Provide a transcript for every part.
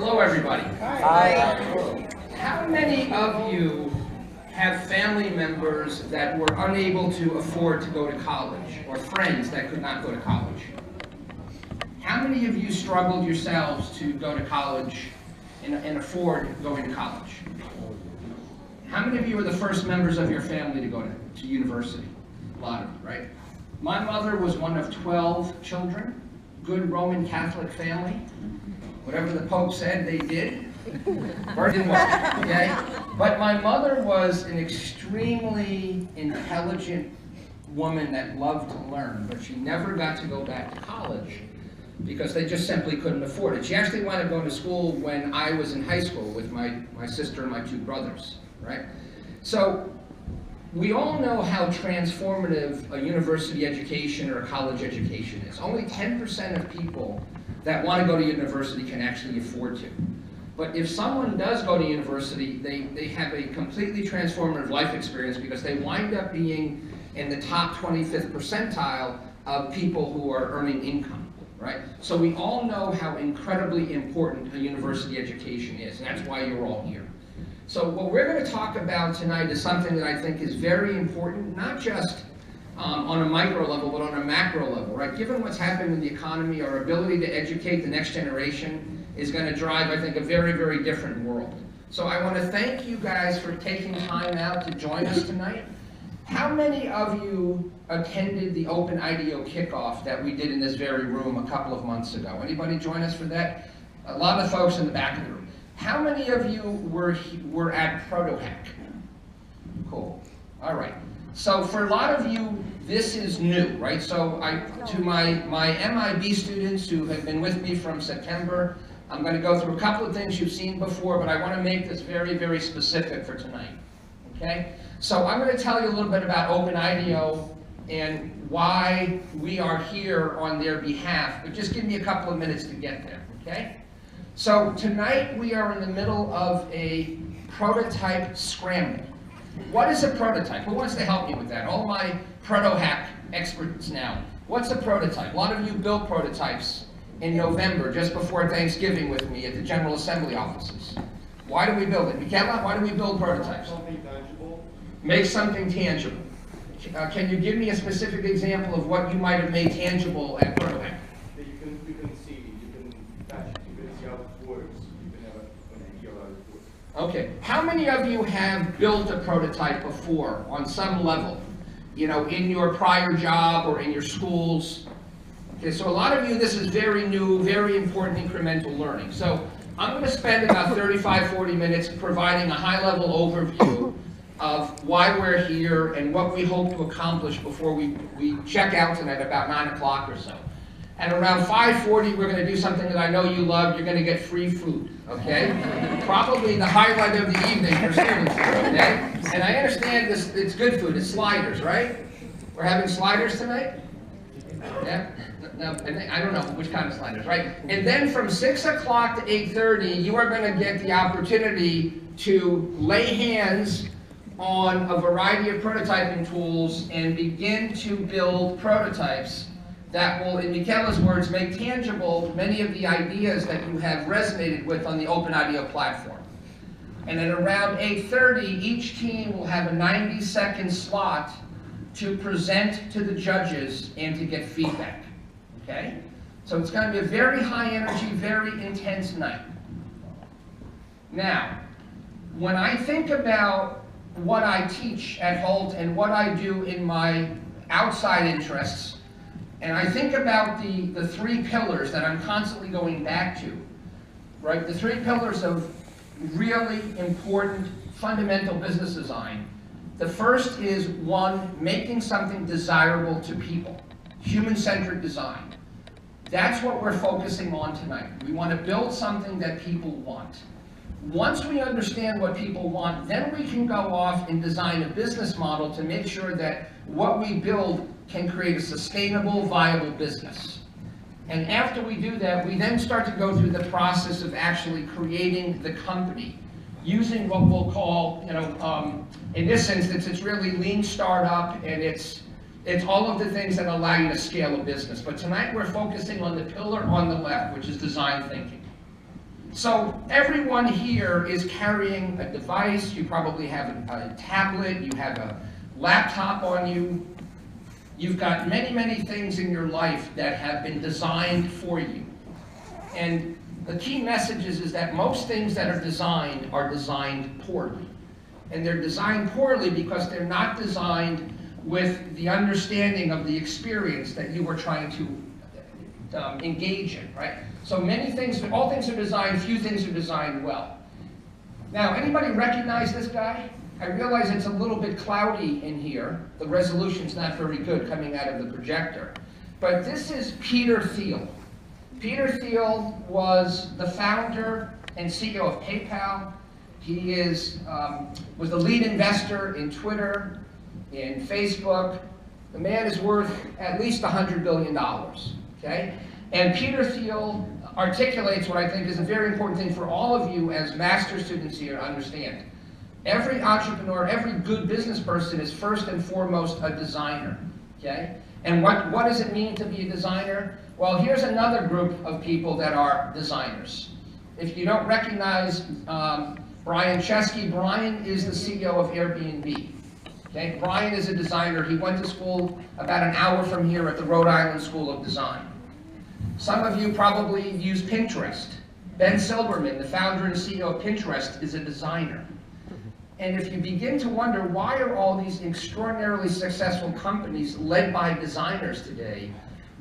Hello, everybody. Hi. How many of you have family members that were unable to afford to go to college, or friends that could not go to college? How many of you struggled yourselves to go to college and afford going to college? How many of you are the first members of your family to go to university? A lot of you, right? My mother was one of 12 children, good Roman Catholic family. Whatever the Pope said, they did. Or didn't work, okay? But my mother was an extremely intelligent woman that loved to learn, but she never got to go back to college because they just simply couldn't afford it. She actually wanted to go to school when I was in high school with my sister and my two brothers, right? So we all know how transformative a university education or a college education is. Only 10% of people that want to go to university can actually afford to. But if someone does go to university, they have a completely transformative life experience because they wind up being in the top 25th percentile of people who are earning income, right? So we all know how incredibly important a university education is, and that's why you're all here. So what we're going to talk about tonight is something that I think is very important, not just on a micro level, but on a macro level, right? Given what's happened in the economy, our ability to educate the next generation is going to drive, I think, a very, very different world. So I want to thank you guys for taking time out to join us tonight. How many of you attended the OpenIDEO kickoff that we did in this very room a couple of months ago? Anybody join us for that? A lot of folks in the back of the room. How many of you were at Protype? Cool. All right. So for a lot of you, this is new, right? So to my MIB students who have been with me from September, I'm going to go through a couple of things you've seen before, but I want to make this very, very specific for tonight, okay? So I'm going to tell you a little bit about OpenIDEO and why we are here on their behalf, but just give me a couple of minutes to get there, okay? So tonight we are in the middle of a prototype scramble. What is a prototype? Who wants to help me with that? All my proto-hack experts now. What's a prototype? A lot of you built prototypes in November, just before Thanksgiving with me at the General Assembly offices. Why do we build it? Michaela, why do we build prototypes? Something tangible. Make something tangible. Can you give me a specific example of what you might have made tangible at Prototype? That you can see, you can touch it, you can see how it works, you can have an idea how it works. Okay. How many of you have built a prototype before on some level? You know, in your prior job or in your schools? Okay, so a lot of you, this is very new, very important incremental learning. So I'm going to spend about 35, 40 minutes providing a high-level overview of why we're here and what we hope to accomplish before we check out tonight about 9 o'clock or so. At around 5:40, we're going to do something that I know you love. You're going to get free food, okay? Probably the highlight of the evening for students here, okay? And I understand this, it's good food. It's sliders, right? We're having sliders tonight? Yeah? No, I don't know which kind of sliders, right? And then from 6 o'clock to 8:30, you are going to get the opportunity to lay hands on a variety of prototyping tools and begin to build prototypes that will, in Michaela's words, make tangible many of the ideas that you have resonated with on the OpenIDEO platform. And at around 8:30, each team will have a 90-second slot to present to the judges and to get feedback, okay? So it's going to be a very high energy, very intense night. Now, when I think about what I teach at Hult and what I do in my outside interests, and I think about the three pillars that I'm constantly going back to, right? The three pillars of really important fundamental business design. The first is, one, making something desirable to people, human-centered design. That's what we're focusing on tonight. We want to build something that people want. Once we understand what people want, then we can go off and design a business model to make sure that what we build can create a sustainable, viable business. And after we do that, we then start to go through the process of actually creating the company, using what we'll call, in this instance, it's really lean startup, and it's all of the things that allow you to scale a business. But tonight we're focusing on the pillar on the left, which is design thinking. So everyone here is carrying a device. You probably have a tablet, you have a laptop on you. You've got many, many things in your life that have been designed for you. And the key message is that most things that are designed poorly. And they're designed poorly because they're not designed with the understanding of the experience that you were trying to engage in, right? So many things, all things are designed, few things are designed well. Now, anybody recognize this guy? I realize it's a little bit cloudy in here. The resolution's not very good coming out of the projector. But this is Peter Thiel. Peter Thiel was the founder and CEO of PayPal. He was the lead investor in Twitter, in Facebook. The man is worth at least $100 billion, okay? And Peter Thiel articulates what I think is a very important thing for all of you as master students here to understand. Every entrepreneur, every good business person is first and foremost a designer, okay? And what does it mean to be a designer? Well, here's another group of people that are designers. If you don't recognize Brian Chesky, Brian is the CEO of Airbnb. Okay? Brian is a designer. He went to school about an hour from here at the Rhode Island School of Design. Some of you probably use Pinterest. Ben Silbermann, the founder and CEO of Pinterest, is a designer. And if you begin to wonder why are all these extraordinarily successful companies led by designers today,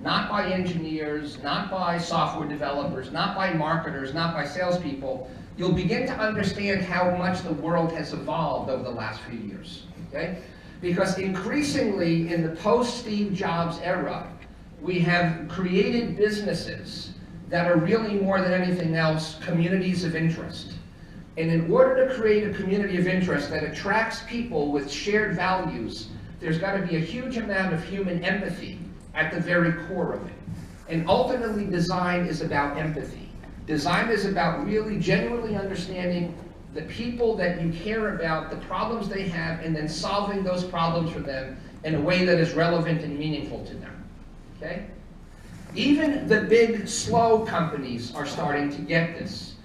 not by engineers, not by software developers, not by marketers, not by salespeople, you'll begin to understand how much the world has evolved over the last few years, okay? Because increasingly in the post-Steve Jobs era, we have created businesses that are really more than anything else communities of interest. And in order to create a community of interest that attracts people with shared values, there's got to be a huge amount of human empathy at the very core of it. And ultimately, design is about empathy. Design is about really genuinely understanding the people that you care about, the problems they have, and then solving those problems for them in a way that is relevant and meaningful to them. Okay? Even the big, slow companies are starting to get this.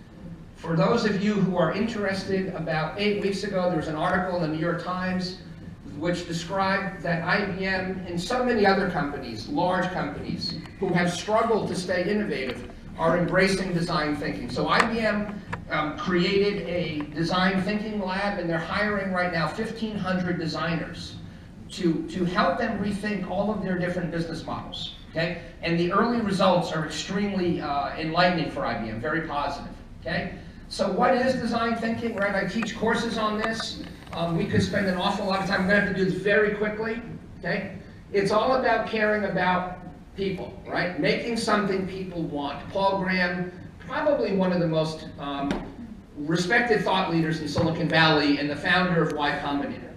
For those of you who are interested, about 8 weeks ago, there was an article in the New York Times which described that IBM and so many other companies, large companies, who have struggled to stay innovative, are embracing design thinking. So IBM created a design thinking lab, and they're hiring right now 1,500 designers to help them rethink all of their different business models. Okay? And the early results are extremely enlightening for IBM, very positive. Okay? So what is design thinking, right? I teach courses on this. We could spend an awful lot of time. I'm going to have to do this very quickly, okay? It's all about caring about people, right? Making something people want. Paul Graham, probably one of the most respected thought leaders in Silicon Valley and the founder of Y Combinator,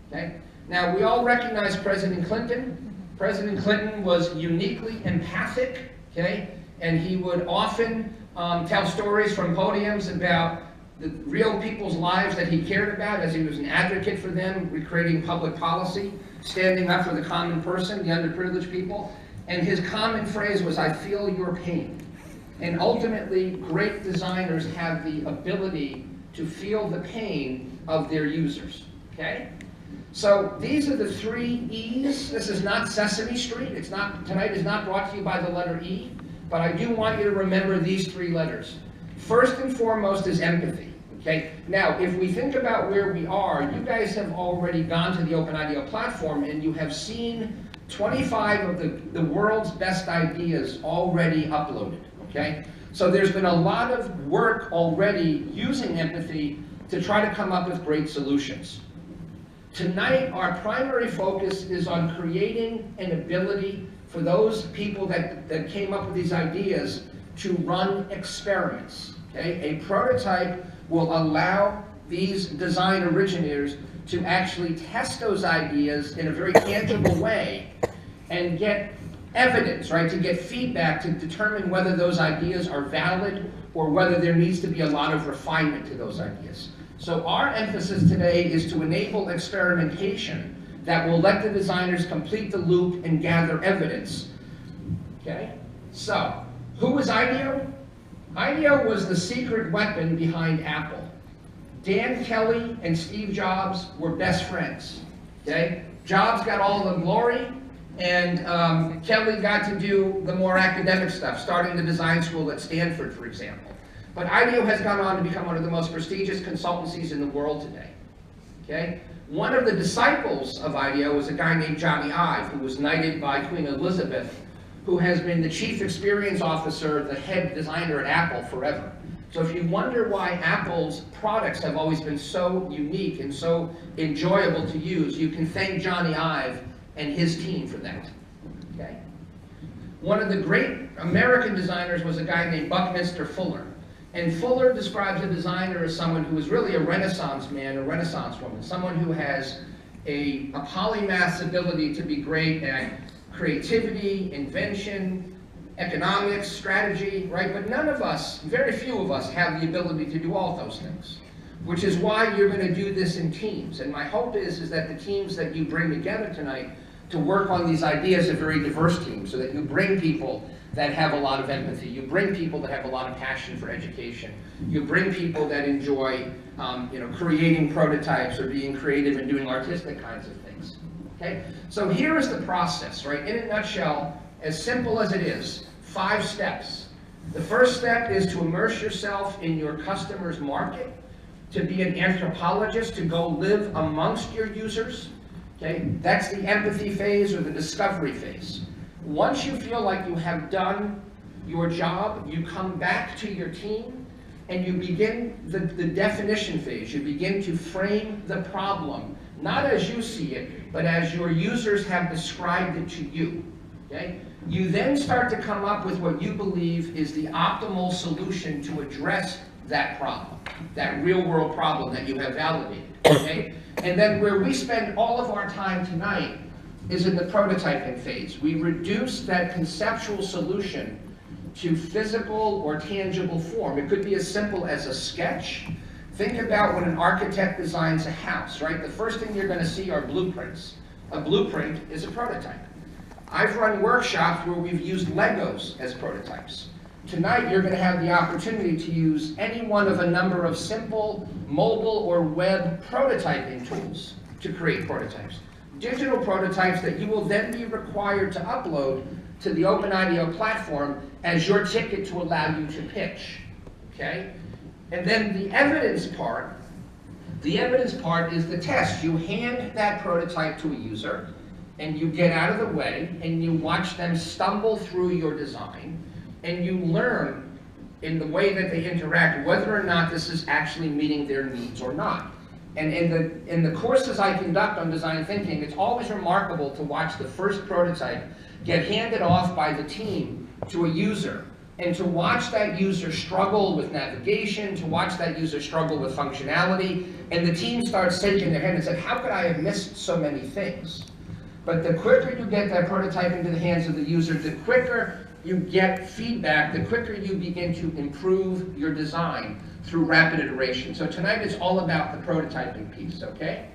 okay? Now, we all recognize President Clinton. President Clinton was uniquely empathic, okay? And he would often tell stories from podiums about the real people's lives that he cared about as he was an advocate for them, recreating public policy, standing up for the common person, the underprivileged people. And his common phrase was, "I feel your pain." And ultimately, great designers have the ability to feel the pain of their users, okay? So these are the 3 E's. This is not Sesame Street. It's not, tonight is not brought to you by the letter E, but I do want you to remember these 3 letters. First and foremost is empathy, okay? Now, if we think about where we are, you guys have already gone to the OpenIDEO platform and you have seen 25 of the world's best ideas already uploaded, okay? So there's been a lot of work already using empathy to try to come up with great solutions. Tonight, our primary focus is on creating an ability for those people that came up with these ideas to run experiments, okay? A prototype will allow these design originators to actually test those ideas in a very tangible way and get evidence, right? To get feedback to determine whether those ideas are valid or whether there needs to be a lot of refinement to those ideas. So our emphasis today is to enable experimentation that will let the designers complete the loop and gather evidence. Okay? So, who is IDEO? IDEO was the secret weapon behind Apple. Dan Kelly and Steve Jobs were best friends, okay? Jobs got all the glory, and Kelly got to do the more academic stuff, starting the design school at Stanford, for example. But IDEO has gone on to become one of the most prestigious consultancies in the world today, okay? One of the disciples of IDEO was a guy named Johnny Ive, who was knighted by Queen Elizabeth, who has been the chief experience officer, the head designer at Apple forever. So if you wonder why Apple's products have always been so unique and so enjoyable to use, you can thank Johnny Ive and his team for that, okay? One of the great American designers was a guy named Buckminster Fuller. And Fuller describes a designer as someone who is really a Renaissance man, a Renaissance woman, someone who has a polymath's ability to be great at creativity, invention, economics, strategy, right? But none of us, very few of us, have the ability to do all those things, which is why you're going to do this in teams. And my hope is that the teams that you bring together tonight to work on these ideas are very diverse teams, so that you bring people that have a lot of empathy, you bring people that have a lot of passion for education, you bring people that enjoy creating prototypes or being creative and doing artistic kinds of things. Okay? So here is the process, right? In a nutshell, as simple as it is, 5 steps. The first step is to immerse yourself in your customer's market, to be an anthropologist, to go live amongst your users. Okay? That's the empathy phase or the discovery phase. Once you feel like you have done your job, you come back to your team and you begin the definition phase. You begin to frame the problem, not as you see it, but as your users have described it to you. Okay? You then start to come up with what you believe is the optimal solution to address that problem, that real-world problem that you have validated. Okay? And then where we spend all of our time tonight is in the prototyping phase. We reduce that conceptual solution to physical or tangible form. It could be as simple as a sketch. Think about when an architect designs a house, right? The first thing you're going to see are blueprints. A blueprint is a prototype. I've run workshops where we've used Legos as prototypes. Tonight, you're going to have the opportunity to use any one of a number of simple mobile or web prototyping tools to create prototypes. Digital prototypes that you will then be required to upload to the OpenIDEO platform as your ticket to allow you to pitch, okay? And then the evidence part is the test. You hand that prototype to a user, and you get out of the way, and you watch them stumble through your design, and you learn in the way that they interact whether or not this is actually meeting their needs or not. And in the courses I conduct on design thinking, it's always remarkable to watch the first prototype get handed off by the team to a user, and to watch that user struggle with navigation, to watch that user struggle with functionality, and the team starts shaking their head and said, how could I have missed so many things? But the quicker you get that prototype into the hands of the user, the quicker you get feedback, the quicker you begin to improve your design through rapid iteration. So tonight is all about the prototyping piece, okay?